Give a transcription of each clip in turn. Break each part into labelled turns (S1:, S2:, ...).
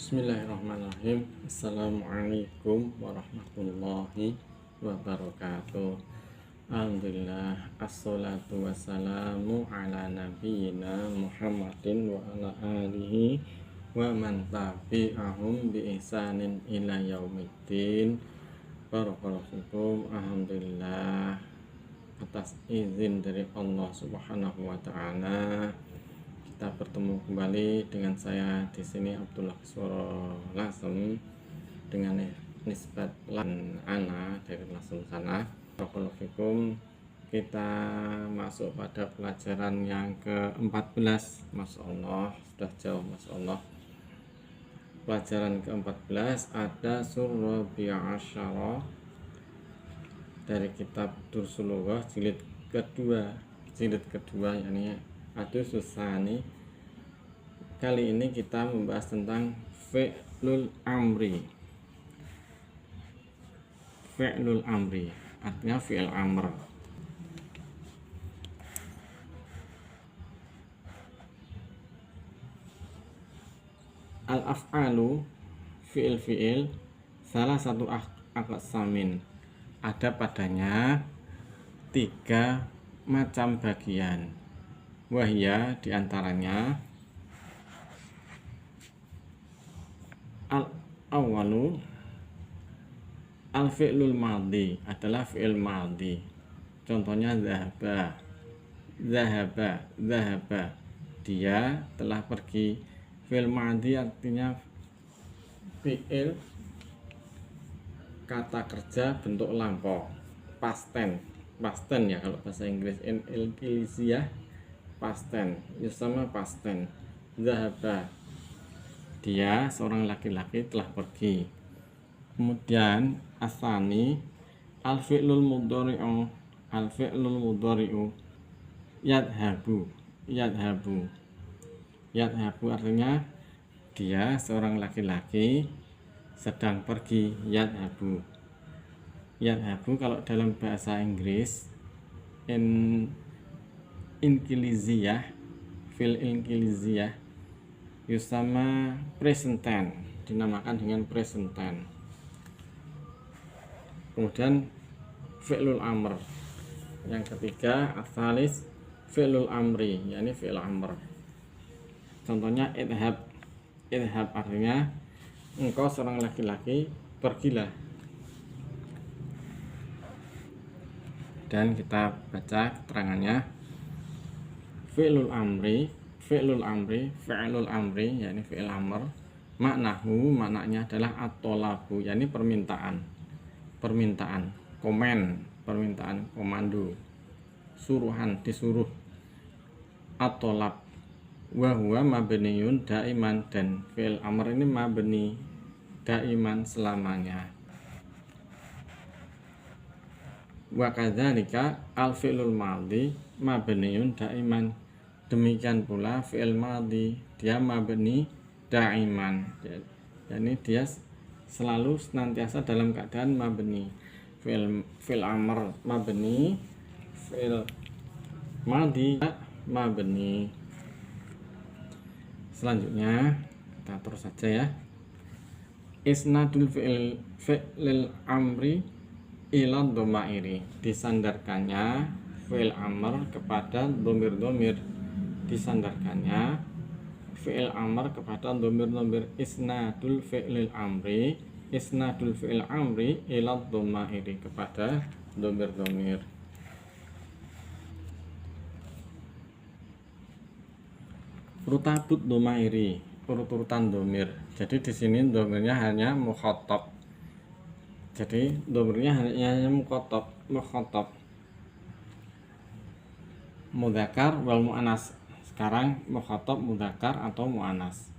S1: Bismillahirrahmanirrahim. Assalamualaikum warahmatullahi wabarakatuh. Alhamdulillah, assalatu wassalamu ala nabiyyina Muhammadin wa ala alihi wa man tabi'ahum bi ihsanin ila yaumiddin. Barakallahu fikum. Alhamdulillah, atas izin dari Allah Subhanahu wa taala kita bertemu kembali dengan saya di sini Abdullah Kisworo Lasem dengan nisbat ana dari Lasem sana. Barakallahu fikum. Kita masuk pada pelajaran yang ke-14. Masya Allah, sudah jauh, Masya Allah. Pelajaran ke-14 ada surah bi'asyara dari kitab Dursulullah jilid kedua yakni Ad-Dursusani. Kali ini kita membahas tentang fi'lul amri. Fi'lul amri artinya fi'il amr. Al-af'alu fi'il salah satu aqsamin, ada padanya 3 macam bagian. Wahya diantaranya al-awalu al-fi'lul madhi adalah fi'il madhi. Contohnya zahaba, dia telah pergi. Fi'il madhi artinya fi'il kata kerja bentuk lampau, past tense ya kalau bahasa Inggris. Indonesia past tense, yusama past tense. Zahaba, dia seorang laki-laki telah pergi. Kemudian asani al-fi'lul mudhari'u, yadhabu artinya dia seorang laki-laki sedang pergi. Yadhabu kalau dalam bahasa Inggris fil inkiliziyah yusama present tense, dinamakan dengan present tense. Kemudian fi'lul amr yang ketiga asalis fi'lul amri, yakni fi'il amr. Contohnya idhab artinya engkau seorang laki-laki, pergilah. Dan kita baca keterangannya. Fi'lul amri yakni fi'il amr. Maknanya adalah at-talabu, yakni permintaan, permintaan komando, suruhan, disuruh. At-talab wa huwa mabniyun daiman, dan fi'il amr ini mabni daiman, selamanya. Wa kadzalika al-fi'lul madhi mabniyun daiman, demikian pula fi'il madhi dia mabni daiman, yakni dia selalu senantiasa dalam keadaan mabni. Fi'il amr mabni, fi'il madhi mabni. Selanjutnya kita terus saja ya. Isnadul fi'lil amri ila dhomairi, disandarkannya fi'il amr kepada dhamir-dhamir, disandarkannya fi'il amr kepada dhamir-dhamir. Isnadul fi'il amri ila dhomairi, kepada dhamir-dhamir. Rutabut dhomairi, urut-urutan dhamir. Jadi di sini dhamirnya hanya mukhatab. Jadi dhamirnya hanya mukhatab. Mudzakkar wal muannas. Sekarang mukhatab mudzakkar atau muannas.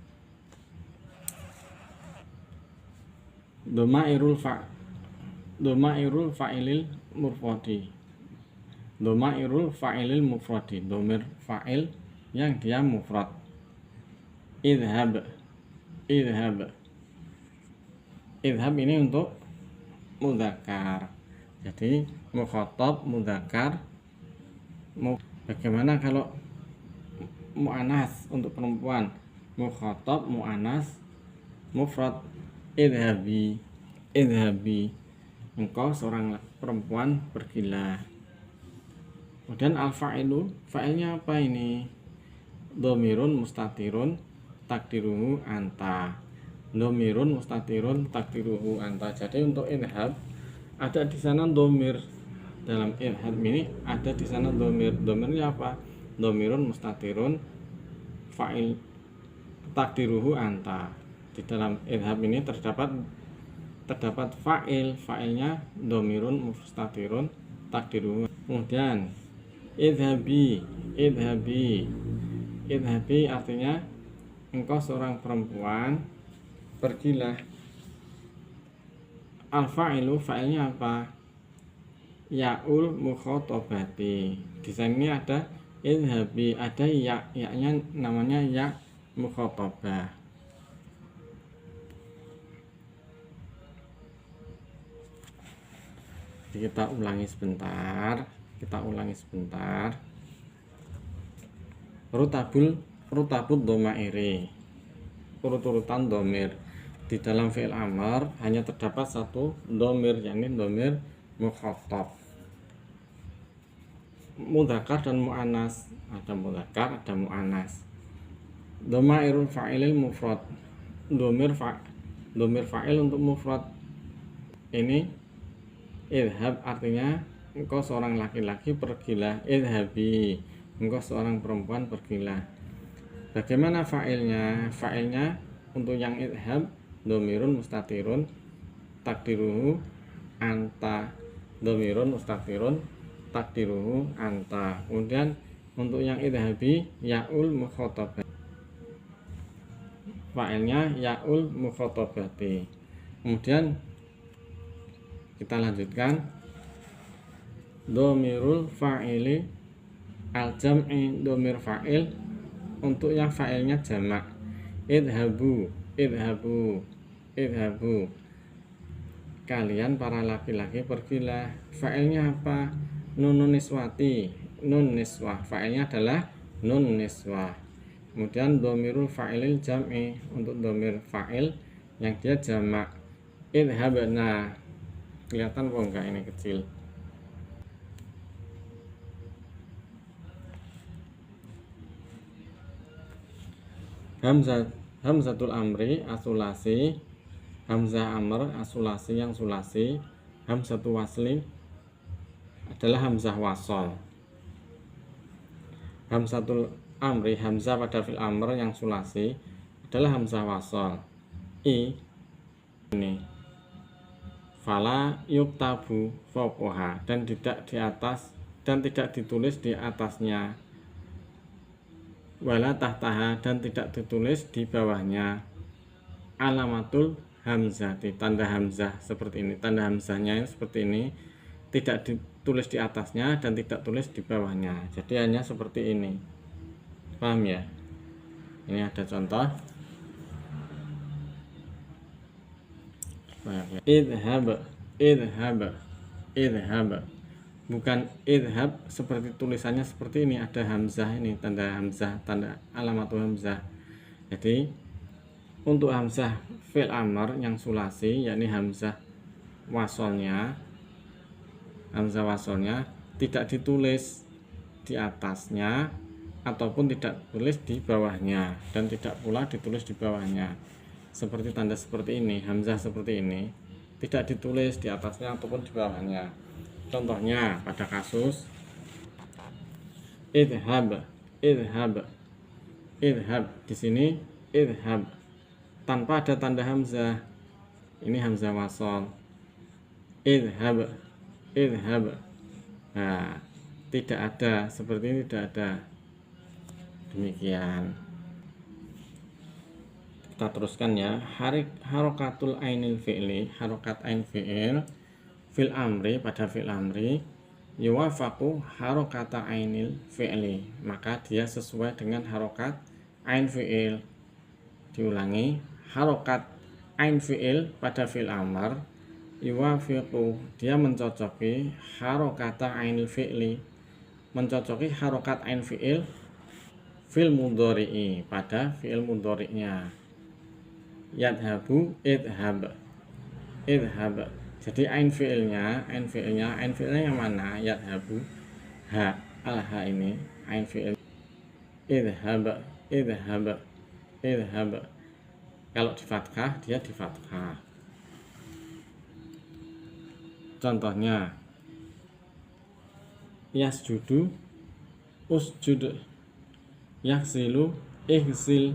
S1: Dhamairul fa'ilil mufradi. Dhamir fa'il yang dia mufrad. Idhab ini untuk mudzakkar. Jadi mukhatab mudzakkar. Bagaimana kalau muannas untuk perempuan? Mukhatab muannas mufrad idhabi, idhabi, engkau seorang perempuan pergilah. Kemudian al-fa'ilu, fa'ilnya apa ini? Dhamirun mustatirun takdiruhu anta, dhamirun mustatirun takdiruhu anta. Jadi untuk idhab ada di sana dhamir, dalam idhab ini ada di sana dhamir. Dhamirnya apa? Dhamirun mustatirun fa'il takdiruhu anta. Di dalam idhab ini terdapat fa'il, fa'ilnya dhamirun mustatirun takdiruhu. Kemudian idhabi, idhabi, idhabi artinya engkau seorang perempuan pergilah. Al-fa'ilu, fa'ilnya apa? Ya'ul mukhotabati. Di sini ada idhabi, ada ya, ya-nya namanya ya mukhotabah. Kita ulangi sebentar, rutabud domairi, urut-urutan domir. Di dalam fi'il amr hanya terdapat satu domir, yakni domir mukhatab, mudzakkar dan mu'annas. Ada mudzakkar, ada mu'annas. Domairul fa'ilil mufrad, domir fa'il untuk mufrad. Ini idhab artinya engkau seorang laki-laki pergilah, idhabi, engkau seorang perempuan pergilah. Bagaimana fa'ilnya? Fa'ilnya untuk yang idhab dhamirun mustatirun takdiruhu anta, dhamirun mustatirun takdiruhu anta. Kemudian untuk yang idhabi ya'ul mukhotabah, fa'ilnya ya'ul mukhotabati. Kemudian kita lanjutkan dhamirul fa'ili al-jam'i, dhamir fa'il untuk yang fa'ilnya jamak. Idhabu, idhabu, idhabu, kalian para laki-laki pergilah. Fa'ilnya apa? Nunun niswati, nun niswah, fa'ilnya adalah nun niswah. Kemudian dhamirul fa'ilil jam'i untuk dhamir fa'il yang dia jamak. Idhabna, kelihatan kok enggak ini kecil. Hamzatul amri asulasi, hamzah amr asulasi yang sulasi. Hamzatul wasli adalah hamzah wasol. Hamzatul amri, hamzah pada fil amr yang sulasi adalah hamzah wasol. Ini fala yuktabu fawqaha, dan tidak di atas, dan tidak ditulis di atasnya. Wala tahtaha, dan tidak ditulis di bawahnya. Alamatul hamzati, tanda hamzah seperti ini, tanda hamzahnya seperti ini, tidak ditulis di atasnya dan tidak tulis di bawahnya. Jadi hanya seperti ini. Paham ya? Ini ada contoh. Idhab, idhab, idhab, bukan idhab seperti tulisannya seperti ini, ada hamzah ini, tanda hamzah, tanda alamatul hamzah. Jadi untuk hamzah fi'il amr yang sulasi, yakni hamzah wasolnya, tidak ditulis di atasnya ataupun tidak ditulis di bawahnya, dan tidak pula ditulis di bawahnya. Seperti tanda seperti ini, hamzah seperti ini, tidak ditulis di atasnya ataupun di bawahnya. Contohnya pada kasus idhab, idhab, idhab, di sini idhab tanpa ada tanda hamzah. Ini hamzah wasol. Idhab, idhab. Nah, tidak ada, seperti ini tidak ada. Demikian. Kita teruskan ya. Harokatul ainil fi'li, harokat ain fi'il fil amri, pada fi'il amri yuwafaku harokata ainil fi'li, maka dia sesuai dengan harokat ain fi'il. Diulangi, harokat ain fi'il pada fi'il amr yuwafiqu, dia mencocoki harokata ainil fi'li, mencocoki harokat ain fi'il fil mudhari'i, pada fi'il mudhari'nya. yadhabu idhab, idhab. Jadi ain fi'ilnya yang mana? Yadhabu, ha, al-ha ini ain fi'il. Idhab, idhab, idhab. Kalau di fathah dia di fathah. Contohnya yasjudu usjud, yaghsilu ihsil,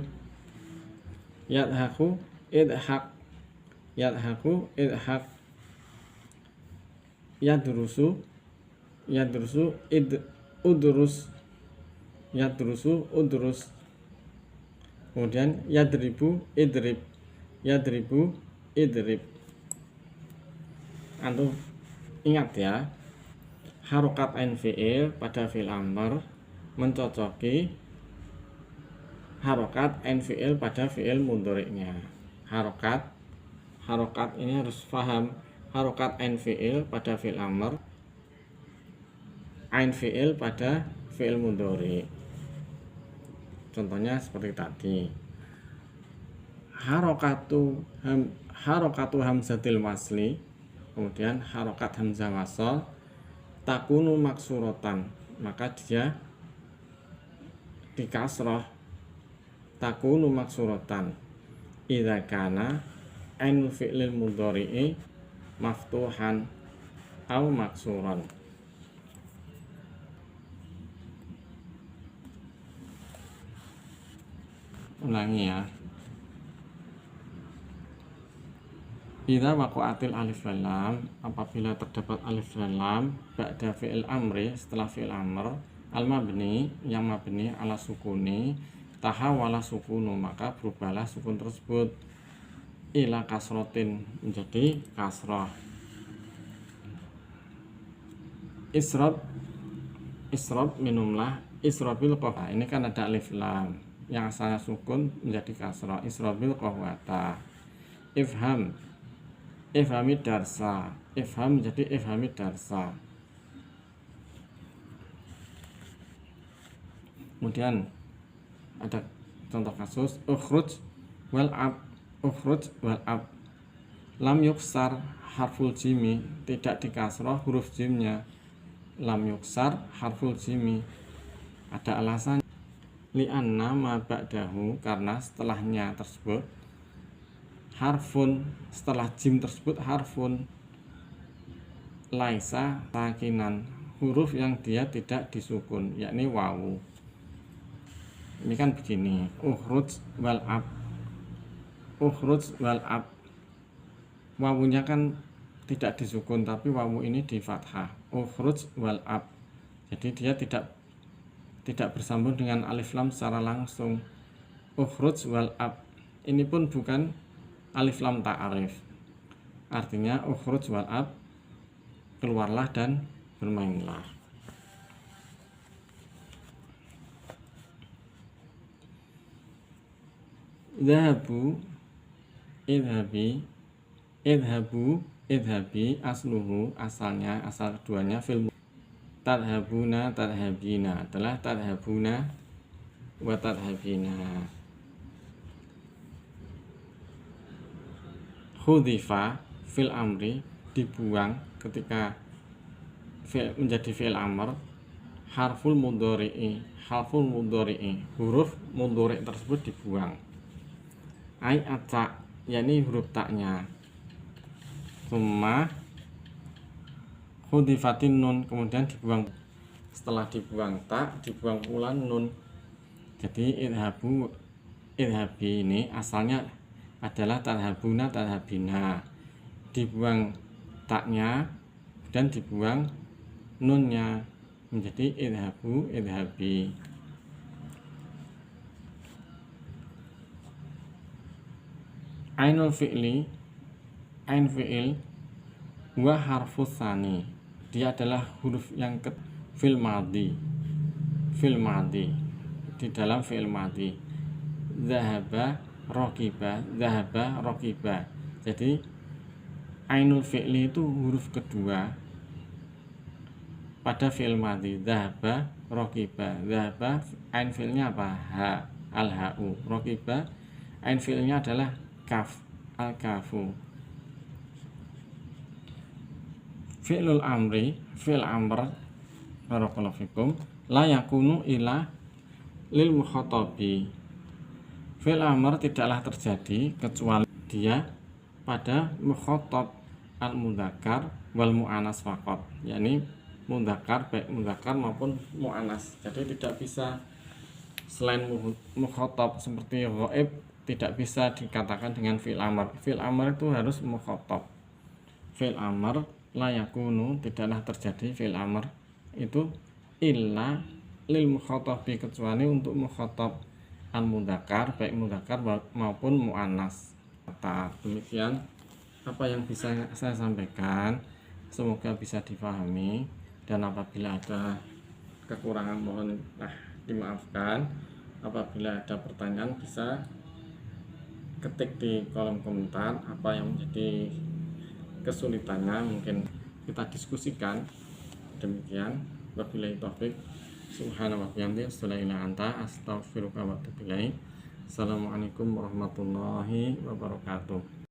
S1: yadhaku idhak, yadhaku idhak, yadrusu udrus, yadrusu udrus. Kemudian yadribu idrib, yadribu idrib. Antum ingat ya, harokat ain fi'il pada fi'il amr mencocoki harokat ain fi'il pada fi'il mudhari'nya. Harokat ini harus paham. Harokat ain fi'il pada fi'il amr, ain fi'il pada fi'il mudhari'. Contohnya seperti tadi. Harokatu hamzatil wasli, kemudian harokat hamzah wasl, takunu maksurotan, maka dia di kasroh, takunu maksurotan idza kana ainul fi'lil mudhari'i maftuhan au maksuran. Ulangi ya. Idza waqa'atil alif wal lam, apabila terdapat alif wal lam ba'da fi'il amri, setelah fi'il amr, al mabni yang mabni ala sukuni, tahawala sukunu, maka berubahlah sukun tersebut ila kasrotin, menjadi kasroh. Isrob minumlah, isrobil qahwa, ini kan ada alif lam yang asalnya sukun menjadi kasroh, isrobil qahwata. Ifhami darsa, ifham menjadi ifhami darsa. Kemudian ada contoh kasus ukhruj wal ab, ukhruj wal ab, lam yuksar harful jimi, tidak dikasroh huruf jimnya, lam yuksar harful jimi. Ada alasan, li'anna ma ba'dahu, karena setelahnya tersebut harfun, setelah jim tersebut harfun, laisa sakinan, huruf yang dia tidak disukun, yakni wawu. Ini kan begini, ukhruj wal ab, ukhruj wal ab, wawunya kan tidak disukun tapi wawu ini di fathah, ukhruj wal ab. Jadi dia tidak bersambung dengan alif lam secara langsung. Ukhruj wal ab ini pun bukan alif lam ta'arif, artinya ukhruj wal ab, keluarlah dan bermainlah. Dhahabu idhabi, idhabu idhabi, asluhu, asalnya, asal keduanya fil, tadhabuna tadhabina, adalah tadhabuna wa tadhabina. Khudifa fil amri, dibuang ketika menjadi fi'il amr, harful mudhari'i, harful mudhari'i, huruf mudhari' tersebut dibuang. Ai atak, yakni huruf taknya. Summa khudifatin nun, kemudian dibuang, setelah dibuang tak, dibuang pula nun. Jadi idhabu idhabi ini asalnya adalah tadhabuna tadhabina, dibuang taknya dan dibuang nunnya, menjadi idhabu idhabi. Ainul fi'li, ain fi'il, wa harfus tsani, dia adalah huruf yang fil madhi, fil madhi, di dalam fi'il madhi. Zahaba rokiba, zahaba rokiba. Jadi ainul fi'li itu huruf kedua pada fi'il madhi. Zahaba rokiba, zahaba ain fi'ilnya apa? Ha, al-ha'u. Rokiba ain fi'ilnya adalah al-kafu. Fi'lul amri, fi'l amr, barakallahu fikum, la yakunu ila lil mukhatabi. Fi'l amr tidaklah terjadi kecuali dia pada mukhatab al-mudzakkar wal mu'annas faqat, yakni mudzakkar, baik mudzakkar maupun mu'annas. Jadi tidak bisa selain mukhatab seperti ghaib, tidak bisa dikatakan dengan fi'l amr. Fi'l amr itu harus mukhatab. Fi'l amr la yakunu, tidaklah terjadi fi'l amr itu illa lil mukhatabi, kecuali untuk mukhatab al mudzakkar, baik mudzakkar maupun muannas. Demikian apa yang bisa saya sampaikan, semoga bisa difahami, dan apabila ada kekurangan mohon dimaafkan. Apabila ada pertanyaan bisa ketik di kolom komentar apa yang menjadi kesulitannya, mungkin kita diskusikan. Demikian, wabillahi taufik, subhanallahi wa bihamdihi, asyhadu an la ilaha illa anta, astaghfiruka wa atubu ilaik. Assalamualaikum warahmatullahi wabarakatuh.